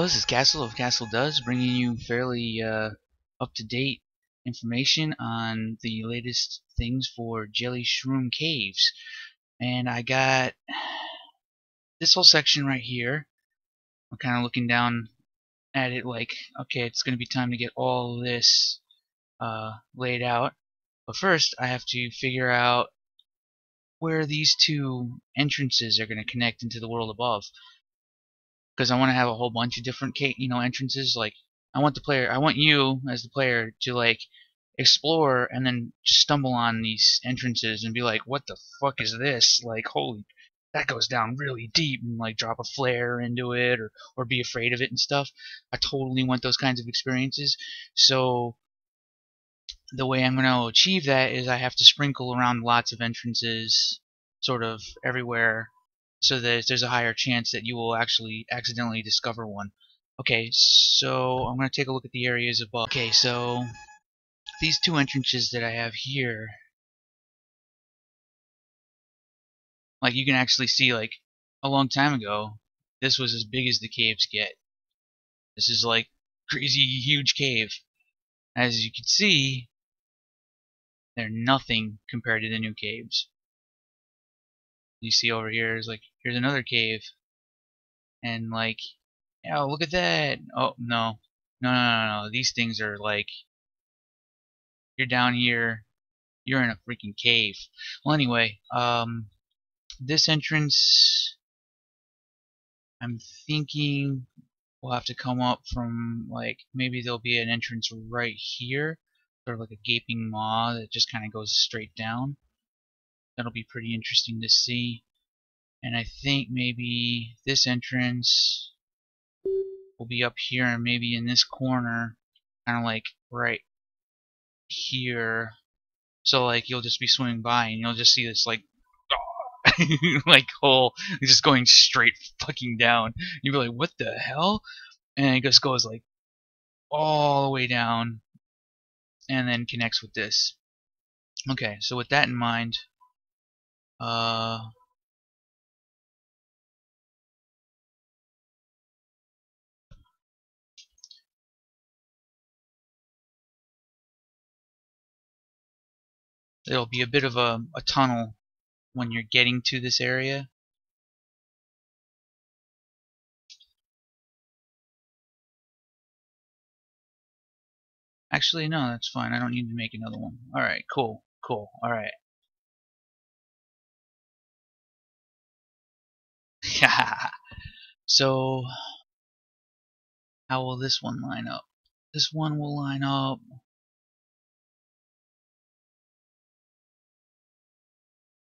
Hello, this is Castle of Castle Does, bringing you fairly up-to-date information on the latest things for Jellyshroom caves. And I got this whole section right here. I'm kind of looking down at it like, okay, it's going to be time to get all this laid out. But first, I have to figure out where these two entrances are going to connect into the world above. Because I want to have a whole bunch of different entrances. Like I want you as the player to like explore and then just stumble on these entrances and be like, what the fuck is this? Like, holy, that goes down really deep, and like drop a flare into it, or be afraid of it and stuff. I totally want those kinds of experiences. So the way I'm going to achieve that is I have to sprinkle around lots of entrances sort of everywhere, so that there's a higher chance that you will actually accidentally discover one. Okay, so I'm going to take a look at the areas above. Okay, so these two entrances that I have here, like you can actually see, like a long time ago, this was as big as the caves get. This is like crazy huge cave. As you can see, they're nothing compared to the new caves. You see over here is like, here's another cave, and like, oh, look at that. Oh, no. No. These things are like, you're down here, you're in a freaking cave. Well, anyway, this entrance, I'm thinking we'll have to come up from, like, maybe there'll be an entrance right here, sort of like a gaping maw that just kind of goes straight down. That'll be pretty interesting to see. And I think maybe this entrance will be up here and maybe in this corner, kind of like right here. So like you'll just be swimming by and you'll just see this like like hole just going straight fucking down. You'll be like, what the hell? And it just goes like all the way down and then connects with this. Okay, so with that in mind, it'll be a bit of a tunnel when you're getting to this area. Actually, no, that's fine. I don't need to make another one. Alright, cool. Alright. So, how will this one line up? This one will line up.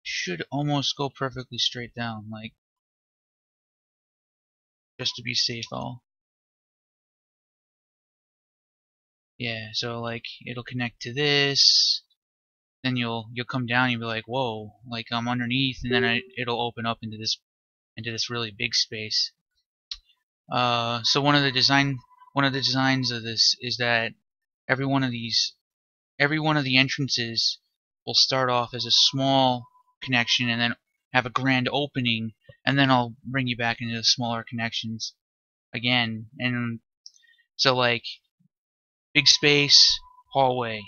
Should almost go perfectly straight down, like, just to be safe. Yeah, so like it'll connect to this, then you'll come down and you'll be like, whoa, like I'm underneath, and then it'll open up into this really big space. So one of the designs of this is that every one of the entrances will start off as a small connection and then have a grand opening, and then I'll bring you back into the smaller connections again. And so like big space, hallway,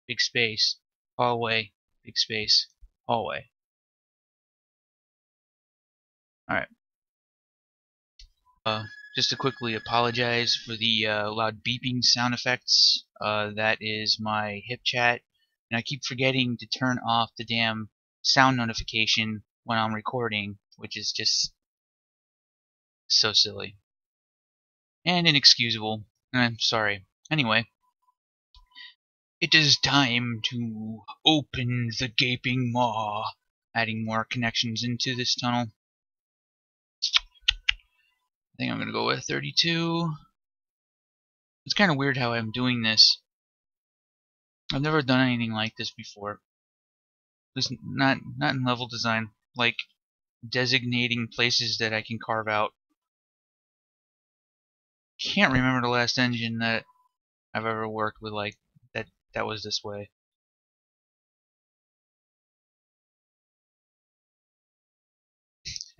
big space, hallway, big space, hallway. Alright. Just to quickly apologize for the loud beeping sound effects. That is my hip chat. And I keep forgetting to turn off the damn sound notification when I'm recording, which is just so silly. And inexcusable. I'm sorry. Anyway. It is time to open the gaping maw, adding more connections into this tunnel. I think I'm going to go with 32. It's kind of weird how I'm doing this. I've never done anything like this before. At least not in level design. Like designating places that I can carve out. Can't remember the last engine that I've ever worked with like that was this way.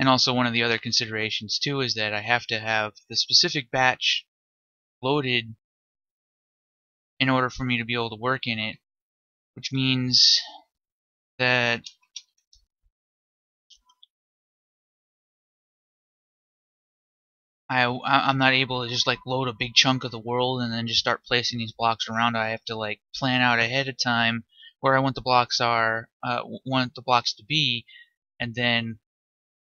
And also one of the other considerations too is that I have to have the specific batch loaded in order for me to be able to work in it, which means that I'm not able to just like load a big chunk of the world and then just start placing these blocks around. I have to like plan out ahead of time where I want the blocks to be, and then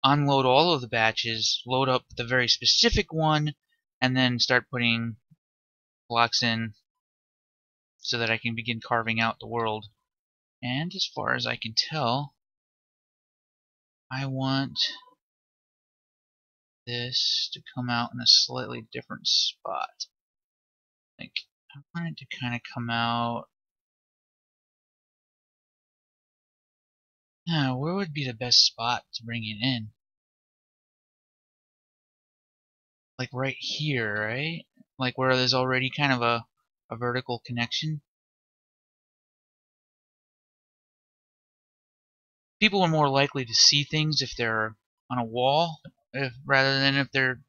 unload all of the batches, load up the very specific one, and then start putting blocks in so that I can begin carving out the world. And as far as I can tell, I want this to come out in a slightly different spot. Like, I want it to kind of come out. Where would be the best spot to bring it in? Like right here, right? Like where there's already kind of a vertical connection. People are more likely to see things if they're on a wall rather than if they're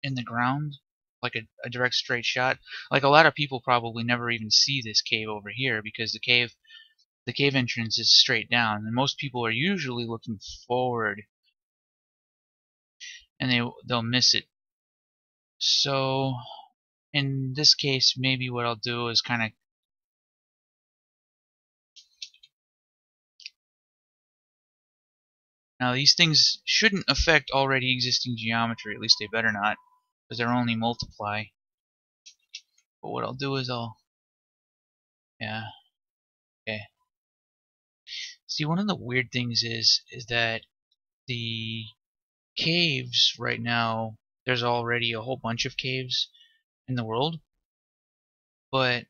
in the ground, like a direct straight shot. Like a lot of people probably never even see this cave over here because the cave entrance is straight down, and most people are usually looking forward, and they'll miss it. So in this case, maybe what I'll do is kind of now these things shouldn't affect already existing geometry, at least they better not, because they're only multiply. But what I'll do is yeah, okay. See, one of the weird things is that the caves right now, there's already a whole bunch of caves in the world, but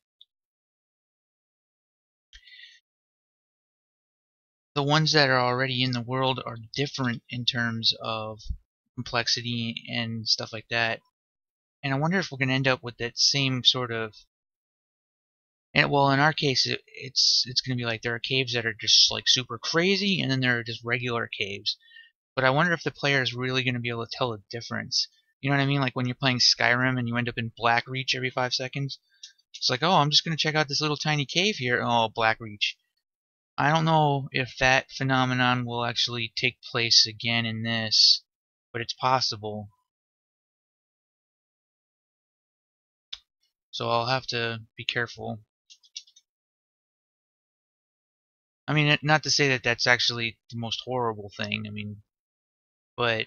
the ones that are already in the world are different in terms of complexity and stuff like that. And I wonder if we're going to end up with that same sort of. And well, in our case, it's going to be like there are caves that are just like super crazy, and then there are just regular caves. But I wonder if the player is really going to be able to tell the difference. You know what I mean? Like when you're playing Skyrim and you end up in Blackreach every 5 seconds. It's like, oh, I'm just going to check out this little tiny cave here. Oh, Blackreach. I don't know if that phenomenon will actually take place again in this, but it's possible. So I'll have to be careful. I mean, not to say that that's actually the most horrible thing. I mean, but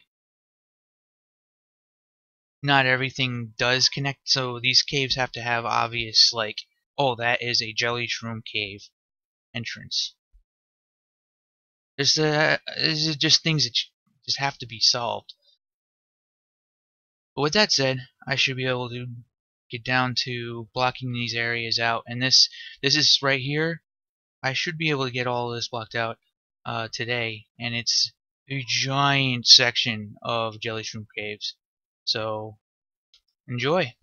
not everything does connect. So these caves have to have obvious, like, oh, that is a Jellyshroom cave entrance. This is just things that just have to be solved. But with that said, I should be able to get down to blocking these areas out. And this is right here. I should be able to get all of this blocked out today. And it's a giant section of Jellyshroom caves. So enjoy.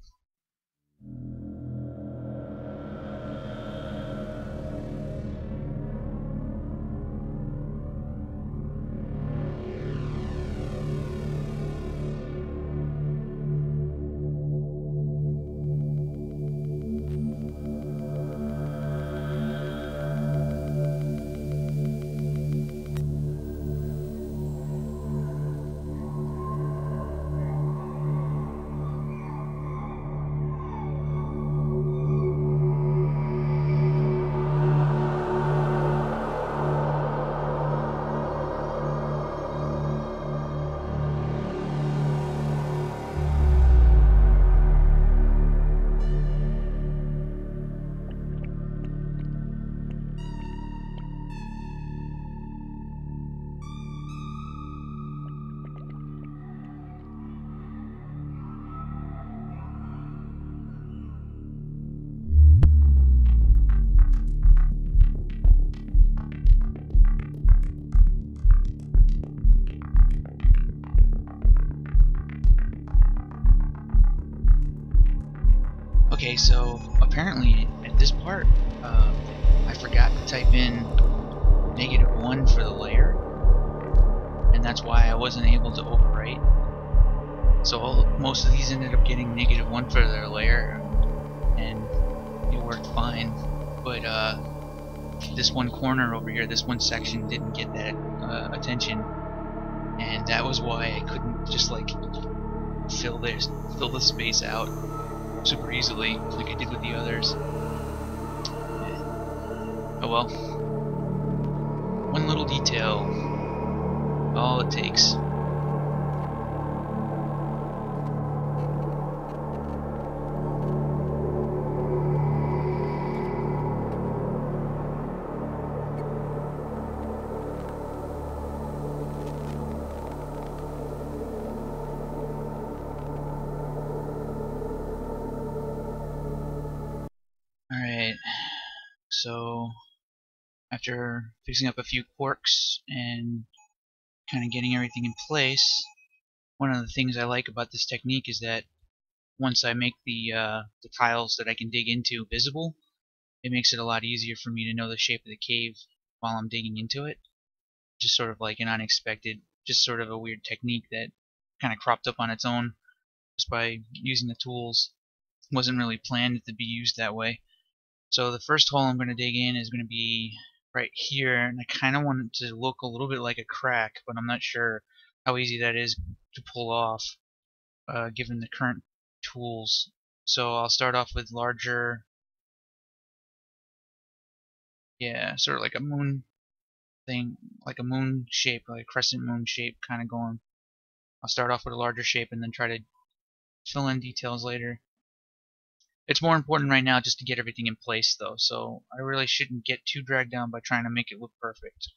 Okay, so apparently at this part, I forgot to type in -1 for the layer, and that's why I wasn't able to overwrite. So most of these ended up getting -1 for their layer, and it worked fine. But this one corner over here, this one section didn't get that attention, and that was why I couldn't just like fill the space out super easily like I did with the others. Oh well. One little detail, all it takes. Alright, so after fixing up a few quirks and kind of getting everything in place, one of the things I like about this technique is that once I make the tiles that I can dig into visible, it makes it a lot easier for me to know the shape of the cave while I'm digging into it. Just sort of like an unexpected, just sort of a weird technique that kind of cropped up on its own just by using the tools. It wasn't really planned to be used that way. So the first hole I'm going to dig in is going to be right here, and I kind of want it to look a little bit like a crack, but I'm not sure how easy that is to pull off given the current tools. So I'll start off with larger, yeah, sort of like a moon thing, like a moon shape, like a crescent moon shape kind of going. I'll start off with a larger shape and then try to fill in details later. It's more important right now just to get everything in place though, so I really shouldn't get too dragged down by trying to make it look perfect.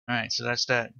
Alright, so that's that.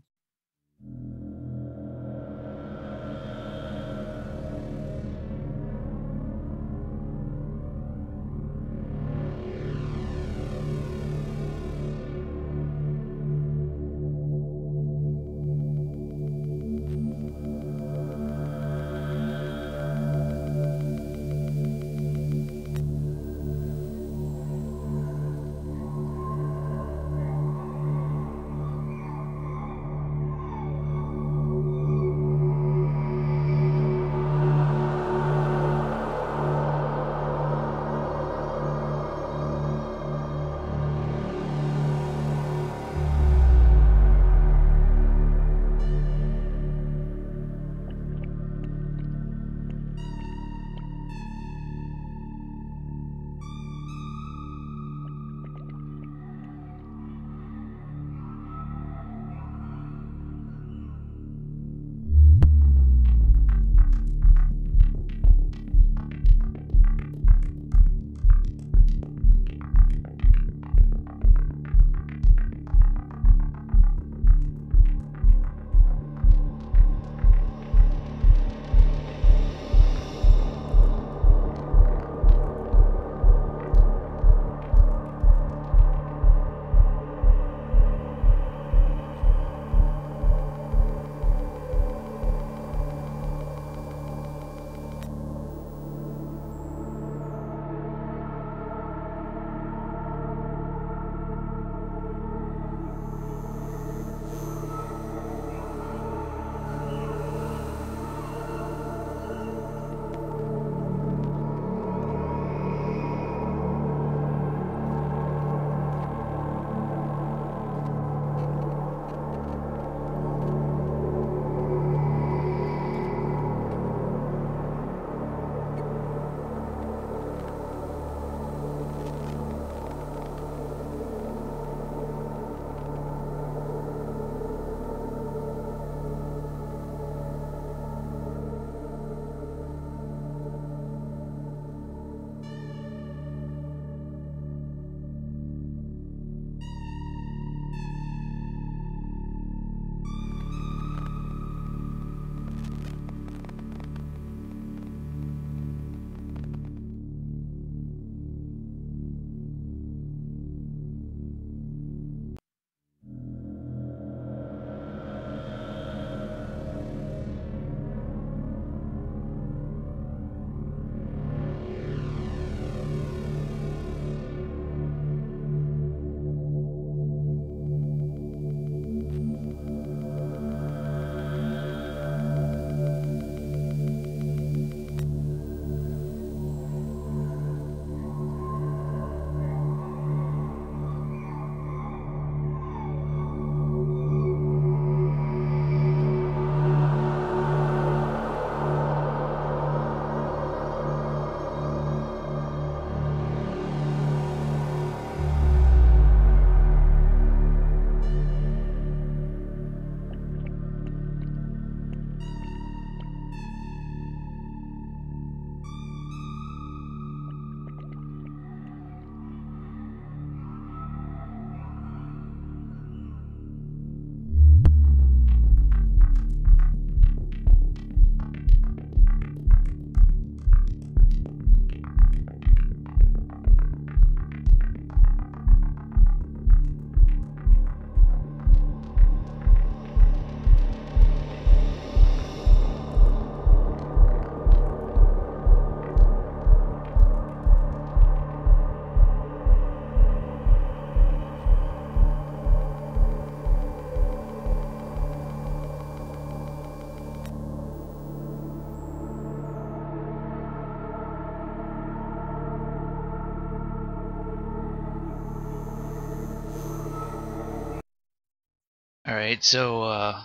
Alright, so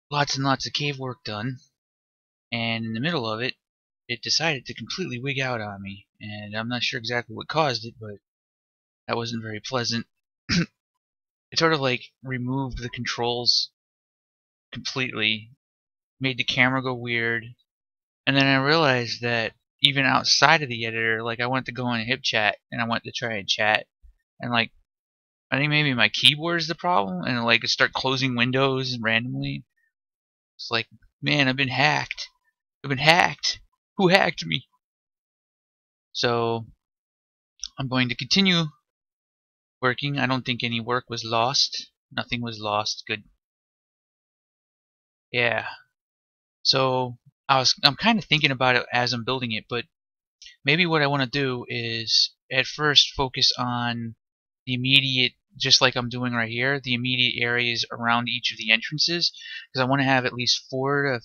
lots and lots of cave work done, and in the middle of it, it decided to completely wig out on me, and I'm not sure exactly what caused it, but that wasn't very pleasant. It sort of like removed the controls completely, made the camera go weird, and then I realized that even outside of the editor, like I went to go in a hip chat and I went to try and chat, and like I think maybe my keyboard is the problem, and like I start closing windows randomly. It's like, man, I've been hacked. I've been hacked. Who hacked me? So I'm going to continue working. I don't think any work was lost. Nothing was lost. Good. Yeah. So I'm kind of thinking about it as I'm building it, but maybe what I want to do is at first focus on the immediate, just like I'm doing right here, the immediate areas around each of the entrances, because I want to have at least four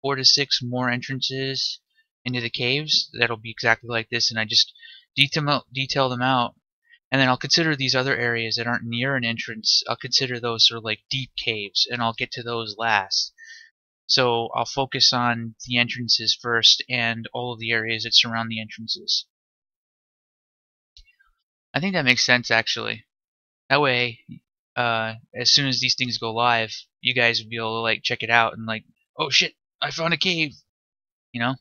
to six more entrances into the caves that'll be exactly like this, and I just detail them out, and then I'll consider these other areas that aren't near an entrance. I'll consider those sort of like deep caves, and I'll get to those last. So I'll focus on the entrances first and all of the areas that surround the entrances. I think that makes sense, actually. That way, as soon as these things go live, you guys would be able to like check it out and like, oh shit, I found a cave, you know?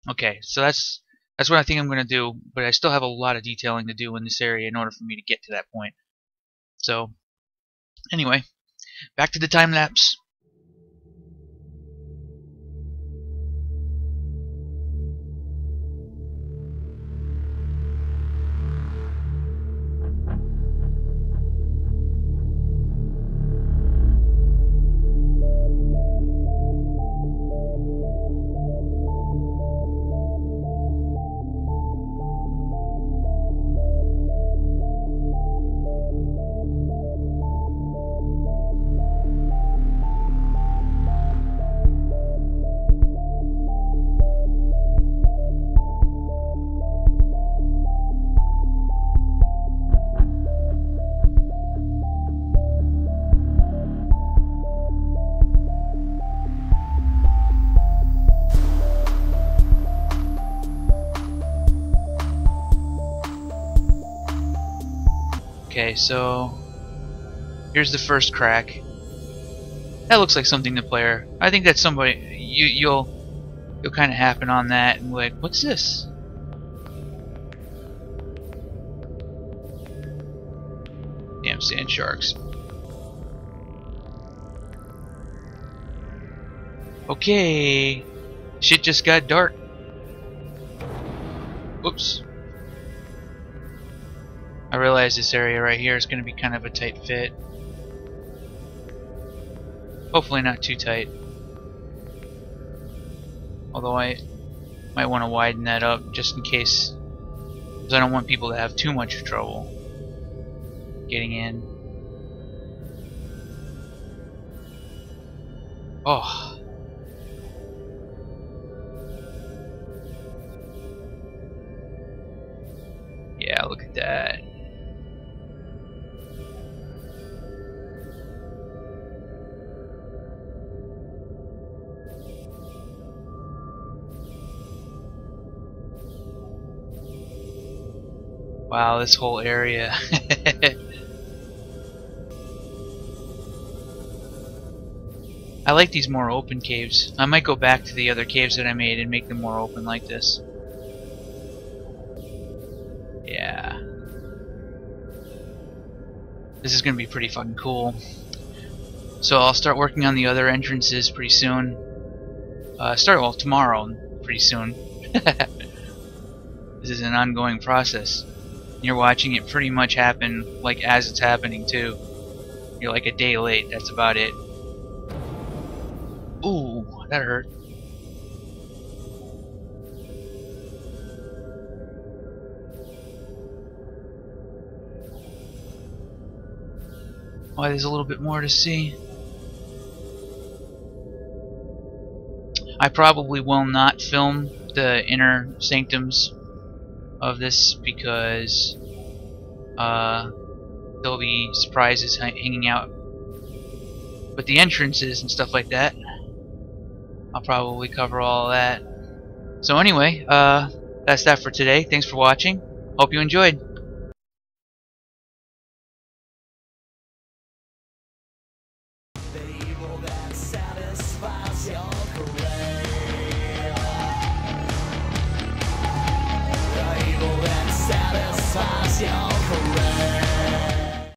Okay, so that's what I think I'm gonna do, but I still have a lot of detailing to do in this area in order for me to get to that point. So, anyway, back to the time lapse. Okay, so here's the first crack. That looks like something the player. I think that's somebody you'll kind of happen on that and be like, what's this? Damn sand sharks. Okay, shit just got dark. Whoops. I realize this area right here is going to be kind of a tight fit. Hopefully not too tight. Although I might want to widen that up just in case, because I don't want people to have too much trouble getting in. Oh. Yeah, look at that. Wow, this whole area. I like these more open caves. I might go back to the other caves that I made and make them more open like this. Yeah. This is going to be pretty fucking cool. So I'll start working on the other entrances pretty soon. Well, tomorrow, pretty soon. This is an ongoing process. You're watching it pretty much happen like as it's happening too. You're like a day late, that's about it. Ooh, that hurt. Oh, there's a little bit more to see. I probably will not film the inner sanctums of this because there'll be surprises hanging out But the entrances and stuff like that, I'll probably cover all that. So anyway, that's that for today. Thanks for watching. Hope you enjoyed.